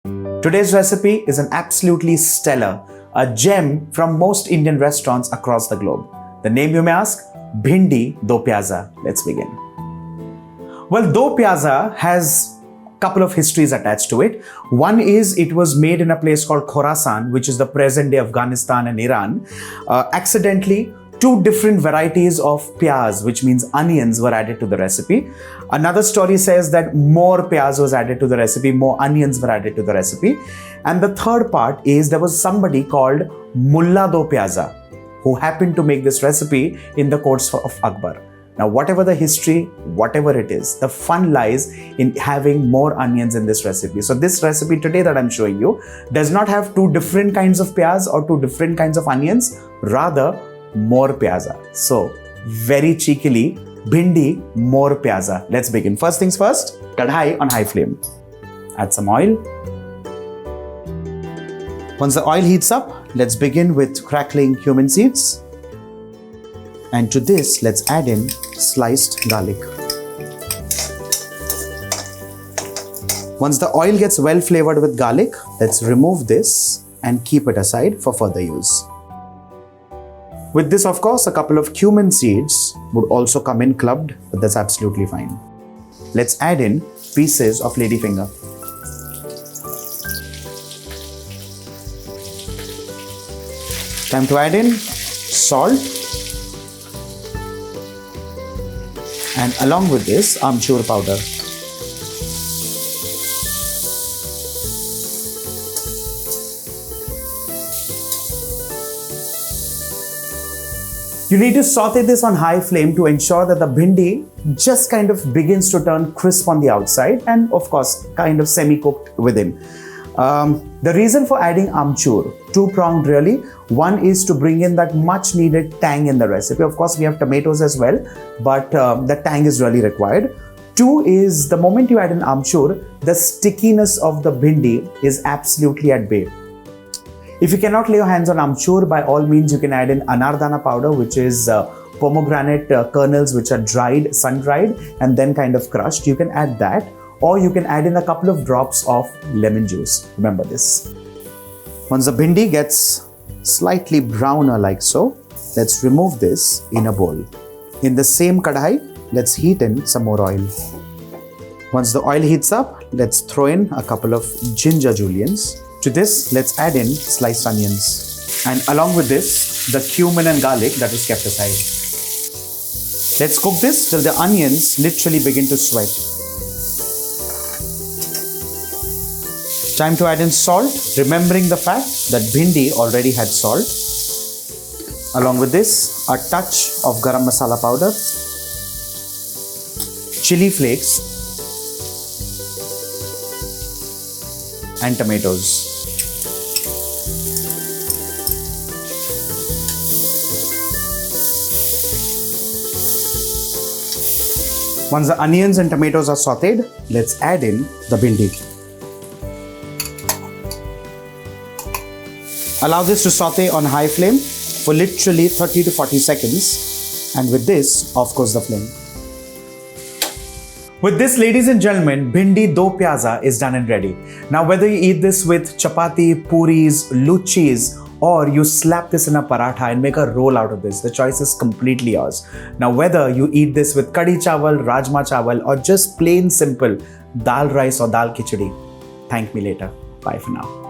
Today's recipe is an absolutely stellar, a gem from most Indian restaurants across the globe. The name you may ask? Bhindi Do Pyaza. Let's begin. Well, Do Pyaza has a couple of histories attached to it. One is it was made in a place called Khorasan, which is the present day Afghanistan and Iran. Accidentally, two different varieties of pyaz, which means onions, were added to the recipe. Another story says that more pyaz was added to the recipe, more onions were added to the recipe. And the third part is there was somebody called Mulla Do Pyaza who happened to make this recipe in the courts of Akbar. Now, whatever the history, whatever it is, the fun lies in having more onions in this recipe. So this recipe today that I'm showing you does not have two different kinds of pyaz or two different kinds of onions, rather more pyaza. So very cheekily, bhindi, more pyaza. Let's begin. First things first, kadhai on high flame. Add some oil. Once the oil heats up, let's begin with crackling cumin seeds. And to this, let's add in sliced garlic. Once the oil gets well flavored with garlic, let's remove this and keep it aside for further use. With this, of course, a couple of cumin seeds would also come in clubbed, but that's absolutely fine. Let's add in pieces of ladyfinger. Time to add in salt. And along with this, amchur powder. You need to saute this on high flame to ensure that the bhindi just kind of begins to turn crisp on the outside and of course kind of semi-cooked within. The reason for adding amchur, two-pronged really. One is to bring in that much needed tang in the recipe. Of course, we have tomatoes as well, but the tang is really required. Two is the moment you add in amchur, the stickiness of the bhindi is absolutely at bay. If you cannot lay your hands on amchur, by all means, you can add in anardana powder, which is pomegranate kernels, which are dried, sun-dried, and then kind of crushed. You can add that, or you can add in a couple of drops of lemon juice. Remember this. Once the bhindi gets slightly browner like so, let's remove this in a bowl. In the same kadhai, let's heat in some more oil. Once the oil heats up, let's throw in a couple of ginger juliennes. To this, let's add in sliced onions. And along with this, the cumin and garlic that was kept aside. Let's cook this till the onions literally begin to sweat. Time to add in salt, remembering the fact that bhindi already had salt. Along with this, a touch of garam masala powder, chili flakes, and tomatoes. Once the onions and tomatoes are sautéed, let's add in the bhindi. Allow this to saute on high flame for literally 30 to 40 seconds. And with this, of course, the flame. With this, ladies and gentlemen, Bhindi Do Pyaza is done and ready. Now, whether you eat this with chapati, puris, luchis, or you slap this in a paratha and make a roll out of this, the choice is completely yours. Now, whether you eat this with kadhi chawal, rajma chawal, or just plain simple dal rice or dal khichdi, thank me later. Bye for now.